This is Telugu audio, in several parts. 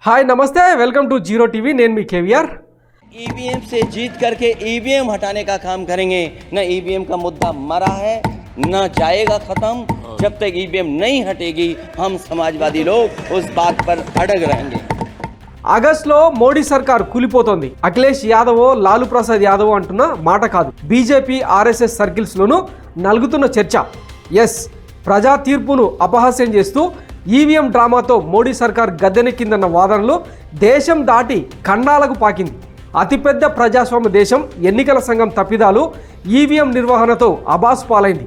हाय नमस्ते वेलकम टू जीरो टीवी नेन मी केवीआर। ईवीएम से जीत करके ईवीएम हटाने का काम करेंगे। न ईवीएम का मुद्दा मरा है न जाएगा खत्म। जब तक ईवीएम नहीं हटेगी हम समाजवादी लोग उस बात पर अड़ग रहेंगे। ఆగస్టులో మోడీ సర్కార్ కూలిపోతోంది. అఖిలేష్ యాదవ్ లాలూ ప్రసాద్ యాదవ్ అంటున్న మాట కాదు, బీజేపీ ఆర్ఎస్ఎస్ సర్కిల్స్ లోనూ నలుగుతున్న చర్చ. ఎస్, ప్రజా తీర్పును అపహాస్యం చేస్తూ ఈవీఎం డ్రామాతో మోడీ సర్కార్ గద్దెనెక్కిందన్న వాదనలు దేశం దాటి ఖండాలకు పాకింది. అతిపెద్ద ప్రజాస్వామ్య దేశం ఎన్నికల సంఘం తప్పిదాలు ఈవీఎం నిర్వహణతో అబాస్ పాలైంది.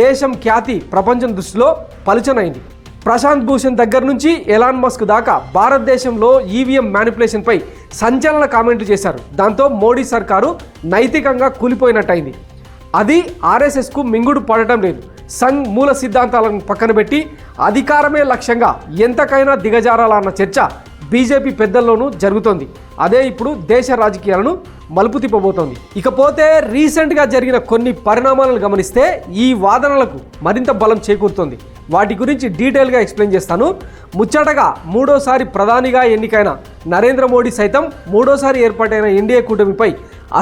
దేశం ఖ్యాతి ప్రపంచం దృష్టిలో పలుచనైంది. ప్రశాంత్ భూషణ్ దగ్గర నుంచి ఎలాన్ మస్క్ దాకా భారతదేశంలో ఈవీఎం మ్యానిపులేషన్పై సంచలన కామెంట్లు చేశారు. దాంతో మోడీ సర్కారు నైతికంగా కూలిపోయినట్టయింది. అది ఆర్ఎస్ఎస్కు మింగుడు పడటం లేదు. సంఘ్ మూల సిద్ధాంతాలను పక్కన పెట్టి అధికారమే లక్ష్యంగా ఎంతకైనా దిగజారాలన్న చర్చ బీజేపీ పెద్దల్లోనూ జరుగుతోంది. అదే ఇప్పుడు దేశ రాజకీయాలను మలుపు తిప్పబోతోంది. ఇకపోతే రీసెంట్గా జరిగిన కొన్ని పరిణామాలను గమనిస్తే ఈ వాదనలకు మరింత బలం చేకూరుతోంది. వాటి గురించి డీటెయిల్గా ఎక్స్ప్లెయిన్ చేస్తాను. ముచ్చటగా మూడోసారి ప్రధానిగా ఎన్నికైన నరేంద్ర మోడీ సైతం మూడోసారి ఏర్పాటైన ఎన్డీఏ కూటమిపై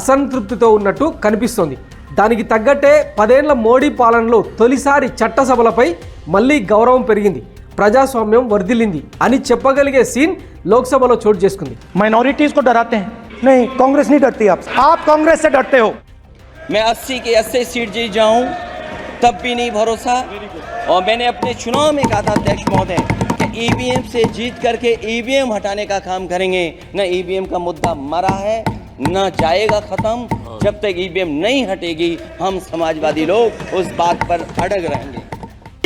అసంతృప్తితో ఉన్నట్టు కనిపిస్తోంది. దానికి తగ్గట్టే 10 ఏళ్ల మోడీ పాలనలో తొలిసారి చట్టసభలపై మళ్ళీ గౌరవం పెరిగింది, ప్రజాస్వామ్యం వర్ధిల్లింది అని చెప్పగలిగే సీన్ లోక్సభలో చోటు చేసుకుంది. माइनॉरिटीज को डराते हैं? नहीं, कांग्रेस नहीं डरती। आप कांग्रेस से डरते हो। मैं 80 की 80 सीट जीत जाऊं तब भी नहीं भरोसा। और मैंने अपने चुनाव में कहा था अध्यक्ष महोदय कि ईवीएम से जीत करके ईवीएम हटाने का काम करेंगे। न ईवीएम का मुद्दा मरा है न जाएगा खत्म। जब तक ईवीएम नहीं हटेगी हम समाजवादी लोग उस बात पर अड़ग रहेंगे।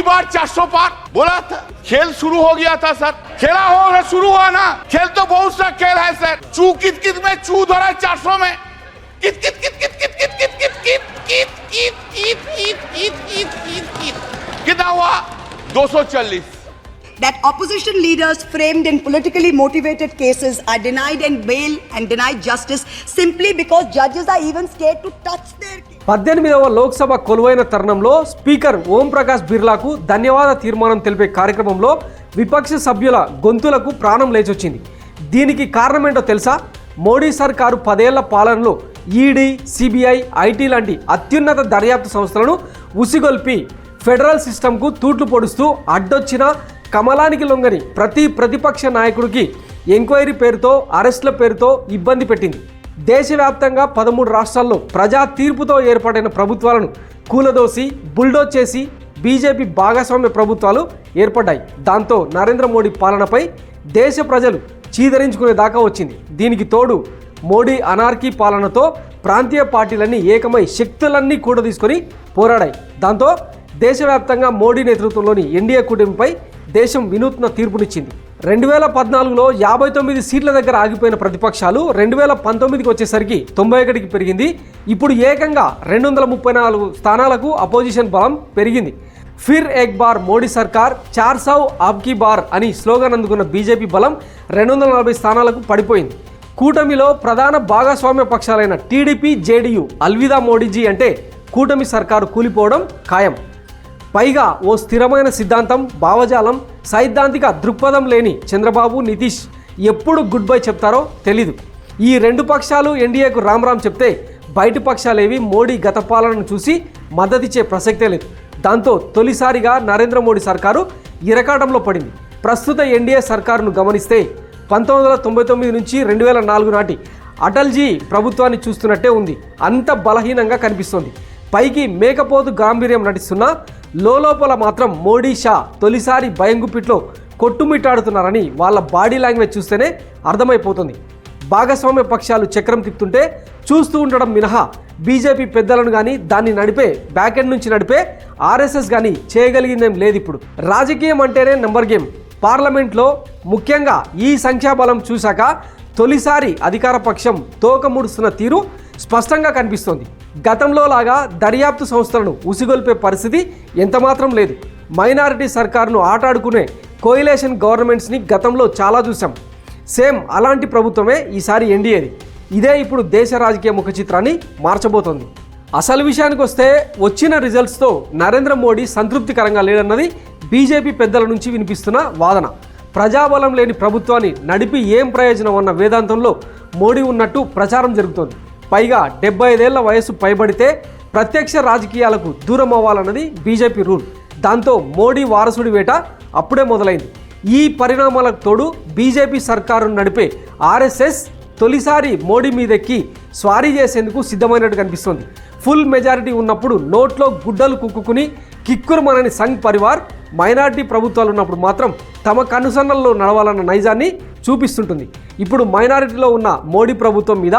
बार 400 पार बोला था, खेल शुरू हो गया था सर। खेला हो शुरू हुआ ना, खेल तो बहुत सा खेल है सर। चू कित कित में चू धरा 400 में कित कित कित कित कित कित कित कित कित कित कित कित कित कित कित कित कित कितना हुआ 240। That opposition leaders framed in politically motivated cases are denied and bail and denied justice simply because judges are even scared to touch their case. 18వ Lok Sabha కొలువైన తరుణంలో స్పీకర్ ఓం ప్రకాష్ బిర్లాకు ధన్యవాద తీర్మానం తెలిపే కార్యక్రమంలో విపక్ష సభ్యుల గొంతులకు ప్రాణం లేచొచ్చింది. దీనికి కారణమేంటో తెలుసా? మోడీ సర్కారు 10 ఏళ్ల పాలనలో ఈడీ, సిబిఐ, ఐటీ లాంటి అత్యున్నత దర్యాప్తు సంస్థలను ఉసిగొల్పి ఫెడరల్ సిస్టమ్కు తూట్లు పొడుస్తూ అడ్డొచ్చిన కమలానికి లొంగని ప్రతి ప్రతిపక్ష నాయకుడికి ఎంక్వైరీ పేరుతో, అరెస్టుల పేరుతో ఇబ్బంది పెట్టింది. దేశవ్యాప్తంగా 13 రాష్ట్రాల్లో ప్రజా తీర్పుతో ఏర్పాటైన ప్రభుత్వాలను కూలదోసి బుల్డోజ్ చేసి బీజేపీ భాగస్వామ్య ప్రభుత్వాలు ఏర్పడ్డాయి. దాంతో నరేంద్ర మోడీ పాలనపై దేశ ప్రజలు చీదరించుకునే దాకా వచ్చింది. దీనికి తోడు మోడీ అనార్కీ పాలనతో ప్రాంతీయ పార్టీలన్నీ ఏకమై శక్తులన్నీ కూడా తీసుకొని పోరాడాయి. దాంతో దేశవ్యాప్తంగా మోడీ నేతృత్వంలోని ఎన్డీఏ కూటమిపై దేశం వినూత్న తీర్పునిచ్చింది. 2014లో 59 సీట్ల దగ్గర ఆగిపోయిన ప్రతిపక్షాలు 2019కి వచ్చేసరికి 91కి పెరిగింది. ఇప్పుడు ఏకంగా 234 స్థానాలకు అపోజిషన్ బలం పెరిగింది. ఫిర్ ఏక్ బార్ మోడీ సర్కార్ 400 ఆబ్కీ బార్ అని స్లోగన్ అందుకున్న బీజేపీ బలం 240 స్థానాలకు పడిపోయింది. కూటమిలో ప్రధాన భాగస్వామ్య పక్షాలైన టీడీపీ, జేడీయూ అల్విదా మోడీజీ అంటే కూటమి సర్కారు కూలిపోవడం ఖాయం. పైగా ఓ స్థిరమైన సిద్ధాంతం, భావజాలం, సైద్ధాంతిక దృక్పథం లేని చంద్రబాబు, నితీష్ ఎప్పుడు గుడ్ బై చెప్తారో తెలీదు. ఈ రెండు పక్షాలు ఎన్డీఏకు రామ్ రామ్ చెప్తే బయటి పక్షాలేవి మోడీ గత పాలనను చూసి మద్దతిచ్చే ప్రసక్తే లేదు. దాంతో తొలిసారిగా నరేంద్ర మోడీ సర్కారు ఇరకాటంలో పడింది. ప్రస్తుత ఎన్డీఏ సర్కారును గమనిస్తే 1999 నుంచి 2004 నాటి అటల్జీ ప్రభుత్వాన్ని చూస్తున్నట్టే ఉంది. అంత బలహీనంగా కనిపిస్తోంది. పైకి మేకపోతు గాంభీర్యం నటిస్తున్నా లోపల మాత్రం మోడీ, షా తొలిసారి భయంగుప్పిట్లో కొట్టుమిట్టాడుతున్నారని వాళ్ళ బాడీ లాంగ్వేజ్ చూస్తేనే అర్థమైపోతుంది. భాగస్వామ్య పక్షాలు చక్రం తిప్పుతుంటే చూస్తూ ఉండడం మినహా బీజేపీ పెద్దలను కానీ దాన్ని నడిపే బ్యాకెండ్ నుంచి నడిపే ఆర్ఎస్ఎస్ కానీ చేయగలిగిందేం లేదు. ఇప్పుడు రాజకీయం అంటేనే నెంబర్ గేమ్. పార్లమెంట్లో ముఖ్యంగా ఈ సంఖ్యాబలం చూశాక తొలిసారి అధికార పక్షం తోక ముడుస్తున్న తీరు స్పష్టంగా కనిపిస్తోంది. గతంలో లాగా దర్యాప్తు సంస్థలను ఉసిగొల్పే పరిస్థితి ఎంతమాత్రం లేదు. మైనారిటీ సర్కారును ఆటాడుకునే కోయిలేషన్ గవర్నమెంట్స్ని గతంలో చాలా చూసాం. సేమ్ అలాంటి ప్రభుత్వమే ఈసారి ఎన్డీఏది. ఇదే ఇప్పుడు దేశ రాజకీయ ముఖ చిత్రాన్ని మార్చబోతోంది. అసలు విషయానికి వస్తే వచ్చిన రిజల్ట్స్తో నరేంద్ర మోడీ సంతృప్తికరంగా లేదన్నది బీజేపీ పెద్దల నుంచి వినిపిస్తున్న వాదన. ప్రజాబలం లేని ప్రభుత్వాన్ని నడిపి ఏం ప్రయోజనం అన్న వేదాంతంలో మోడీ ఉన్నట్టు ప్రచారం జరుగుతోంది. పైగా 75 ఏళ్ల వయసు పైబడితే ప్రత్యక్ష రాజకీయాలకు దూరం అవ్వాలన్నది బీజేపీ రూల్. దాంతో మోడీ వారసుడి వేట అప్పుడే మొదలైంది. ఈ పరిణామాలకు తోడు బీజేపీ సర్కారును నడిపే ఆర్ఎస్ఎస్ తొలిసారి మోడీ మీదెక్కి స్వారీ చేసేందుకు సిద్ధమైనట్టు కనిపిస్తోంది. ఫుల్ మెజారిటీ ఉన్నప్పుడు నోట్లో గుడ్డలు కుక్కుని కిక్కురుమనని సంఘ్ పరివార్, మైనారిటీ ప్రభుత్వాలు ఉన్నప్పుడు మాత్రం తమ కనుసన్నల్లో నడవాలన్న నైజాన్ని చూపిస్తుంటుంది. ఇప్పుడు మైనారిటీలో ఉన్న మోడీ ప్రభుత్వం మీద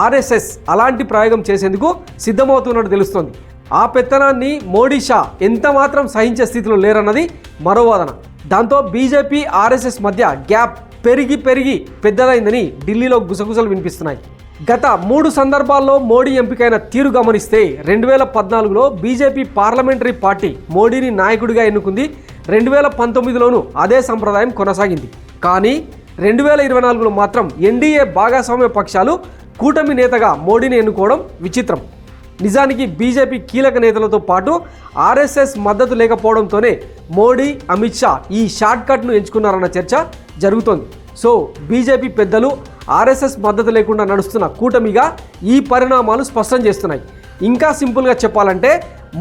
ఆర్ఎస్ఎస్ అలాంటి ప్రయోగం చేసేందుకు సిద్ధమవుతున్నట్టు తెలుస్తోంది. ఆ పెత్తనాన్ని మోడీ షా ఎంత మాత్రం సహించే స్థితిలో లేరన్నది మరో వాదన. దాంతో బీజేపీ ఆర్ఎస్ఎస్ మధ్య గ్యాప్ పెరిగి పెద్దదైందని ఢిల్లీలో గుసగుసలు వినిపిస్తున్నాయి. గత 3 సందర్భాల్లో మోడీ ఎంపికైన తీరు గమనిస్తే 2014లో బీజేపీ పార్లమెంటరీ పార్టీ మోడీని నాయకుడిగా ఎన్నుకుంది. 2019లోనూ అదే సంప్రదాయం కొనసాగింది. కానీ 2024లో మాత్రం ఎన్డీఏ భాగస్వామ్య పక్షాలు కూటమి నేతగా మోడీని ఎన్నుకోవడం విచిత్రం. నిజానికి బీజేపీ కీలక నేతలతో పాటు ఆర్ఎస్ఎస్ మద్దతు లేకపోవడంతోనే మోడీ, అమిత్ షా ఈ షార్ట్కట్ను ఎంచుకున్నారన్న చర్చ జరుగుతోంది. సో బీజేపీ పెద్దలు ఆర్ఎస్ఎస్ మద్దతు లేకుండా నడుస్తున్న కూటమిగా ఈ పరిణామాలు స్పష్టం చేస్తున్నాయి. ఇంకా సింపుల్గా చెప్పాలంటే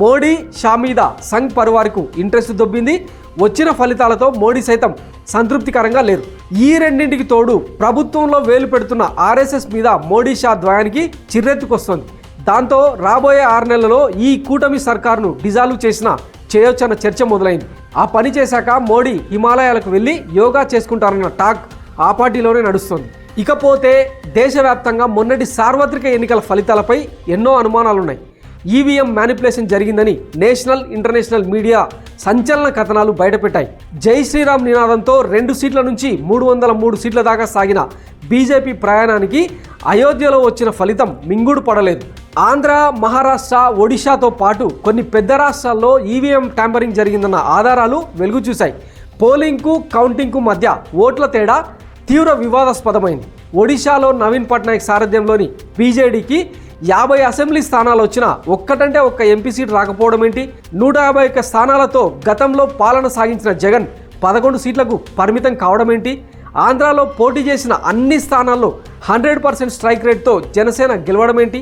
మోడీ, షా మీద సంఘ్ పరివార్కు ఇంట్రెస్ట్ దొబ్బింది. వచ్చిన ఫలితాలతో మోడీ సైతం సంతృప్తికరంగా లేరు. ఈ రెండింటికి తోడు ప్రభుత్వంలో వేలు పెడుతున్న ఆర్ఎస్ఎస్ మీద మోడీ, షా ద్వయానికి చిర్రెత్తుకొస్తోంది. దాంతో రాబోయే 6 నెలల్లో ఈ కూటమి సర్కారును డిజాల్వ్ చేసినా చేయొచ్చన్న చర్చ మొదలైంది. ఆ పని చేశాక మోడీ హిమాలయాలకు వెళ్ళి యోగా చేసుకుంటారన్న టాక్ ఆ పార్టీలోనే నడుస్తోంది. ఇకపోతే దేశవ్యాప్తంగా మొన్నటి సార్వత్రిక ఎన్నికల ఫలితాలపై ఎన్నో అనుమానాలున్నాయి. ఈవీఎం మ్యానిపులేషన్ జరిగిందని నేషనల్, ఇంటర్నేషనల్ మీడియా సంచలన కథనాలు బయటపెట్టాయి. జై శ్రీరామ్ నినాదంతో 2 సీట్ల నుంచి 303 సీట్ల దాకా సాగిన బీజేపీ ప్రయాణానికి అయోధ్యలో వచ్చిన ఫలితం మింగుడు పడలేదు. ఆంధ్ర, మహారాష్ట్ర, ఒడిశాతో పాటు కొన్ని పెద్ద రాష్ట్రాల్లో ఈవీఎం ట్యాంపరింగ్ జరిగిందన్న ఆధారాలు వెలుగు చూశాయి. పోలింగ్కు, కౌంటింగ్కు మధ్య ఓట్ల తేడా తీవ్ర వివాదాస్పదమైంది. ఒడిశాలో నవీన్ పట్నాయక్ సారథ్యంలోని బీజేడీకి 50 అసెంబ్లీ స్థానాలు వచ్చినా ఒక్కటంటే ఒక్క ఎంపీ సీట్ రాకపోవడం ఏంటి? 151 స్థానాలతో గతంలో పాలన సాగించిన జగన్ 11 సీట్లకు పరిమితం కావడం ఏంటి? ఆంధ్రాలో పోటీ చేసిన అన్ని స్థానాల్లో 100% స్ట్రైక్ రేట్తో జనసేన గెలవడం ఏంటి?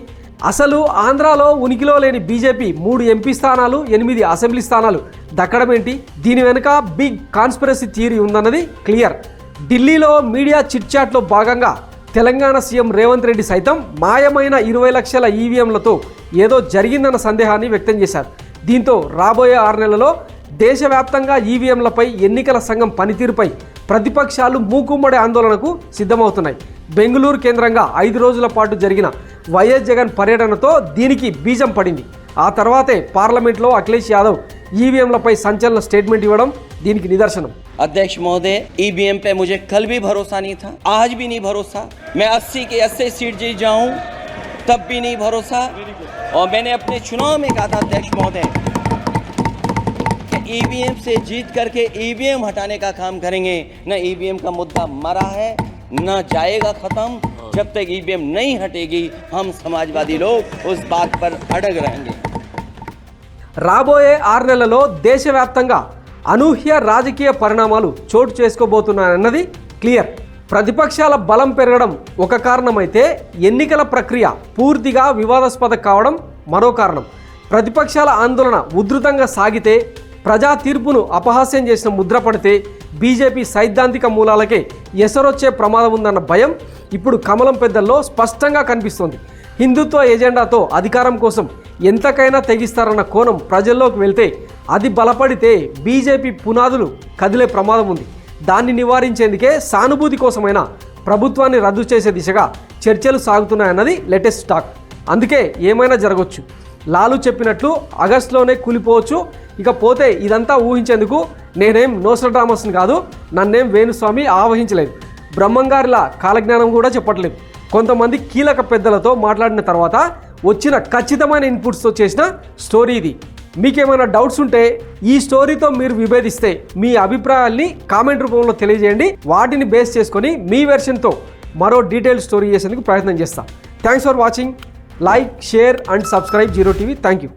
అసలు ఆంధ్రాలో ఉనికిలో లేని బీజేపీ 3 ఎంపీ స్థానాలు, 8 అసెంబ్లీ స్థానాలు దక్కడం ఏంటి? దీని వెనుక బిగ్ కాన్స్పిరసీ థియరీ ఉందన్నది క్లియర్. ఢిల్లీలో మీడియా చిట్చాట్లో భాగంగా తెలంగాణ సీఎం రేవంత్ రెడ్డి సైతం మాయమైన 20 లక్షల ఈవీఎంలతో ఏదో జరిగిందన్న సందేహాన్ని వ్యక్తం చేశారు. దీంతో రాబోయే 6 నెలల్లో దేశవ్యాప్తంగా ఈవీఎంలపై ఎన్నికల సంఘం పనితీరుపై ప్రతిపక్షాలు మూకుమ్మడి ఆందోళనకు సిద్ధమవుతున్నాయి. బెంగళూరు కేంద్రంగా 5 రోజుల పాటు జరిగిన వైఎస్ జగన్ పర్యటనతో దీనికి బీజం పడింది. ఆ తర్వాతే పార్లమెంట్లో అఖిలేష్ యాదవ్ ఈవీఎంలపై సంచలన స్టేట్మెంట్ ఇవ్వడం దీనికి నిదర్శనం. अध्यक्ष महोदय, ईवीएम पे मुझे कल भी भरोसा नहीं था, आज भी नहीं भरोसा. मैं 80 के 80 सीट जीत जाऊं तब भी नहीं भरोसा. और मैंने अपने चुनाव में कहा था अध्यक्ष महोदय कि ईवीएम से जीत करके ईवीएम हटाने का काम करेंगे. न ईवीएम का मुद्दा मरा है, न जाएगा खत्म. जब तक ईवीएम नहीं हटेगी हम समाजवादी लोग उस बात पर अड़ग रहेंगे. రాబోయే 6 నెలల్లో దేశవ్యాప్తంగా అనూహ్య రాజకీయ పరిణామాలు చోటు చేసుకోబోతున్నాయన్నది క్లియర్. ప్రతిపక్షాల బలం పెరగడం ఒక కారణమైతే ఎన్నికల ప్రక్రియ పూర్తిగా వివాదాస్పద కావడం మరో కారణం. ప్రతిపక్షాల ఆందోళన ఉధృతంగా సాగితే, ప్రజా తీర్పును అపహాస్యం చేసిన ముద్ర పడితే బీజేపీ సైద్ధాంతిక మూలాలకే ఎసరొచ్చే ప్రమాదం ఉందన్న భయం ఇప్పుడు కమలం పెద్దల్లో స్పష్టంగా కనిపిస్తోంది. హిందుత్వ ఎజెండాతో అధికారం కోసం ఎంతకైనా తెగిస్తారన్న కోణం ప్రజల్లోకి వెళ్తే, అది బలపడితే బీజేపీ పునాదులు కదిలే ప్రమాదం ఉంది. దాన్ని నివారించేందుకే సానుభూతి కోసమైనా ప్రభుత్వాన్ని రద్దు చేసే దిశగా చర్చలు సాగుతున్నాయన్నది లేటెస్ట్ టాక్. అందుకే ఏమైనా జరగవచ్చు. లాలు చెప్పినట్లు ఆగస్టులోనే కూలిపోవచ్చు. ఇకపోతే ఇదంతా ఊహించేందుకు నేనేం నోస్ట్రాడమస్ని కాదు, నన్నేం వేణుస్వామి ఆవహించలేదు, బ్రహ్మంగారిలా కాలజ్ఞానం కూడా చెప్పట్లేదు. కొంతమంది కీలక పెద్దలతో మాట్లాడిన తర్వాత వచ్చిన ఖచ్చితమైన ఇన్పుట్స్తో చేసిన స్టోరీ ఇది. మీకేమైనా డౌట్స్ ఉంటే ఈ స్టోరీతో మీరు విభేదిస్తే మీ అభిప్రాయాల్ని కామెంట్ రూపంలో తెలియజేయండి. వాటిని బేస్ చేసుకొని మీ వెర్షన్తో మరో డీటెయిల్ స్టోరీ చేసేందుకు ప్రయత్నం చేస్తాం. Thanks for watching. Like, share and subscribe zero TV. Thank you.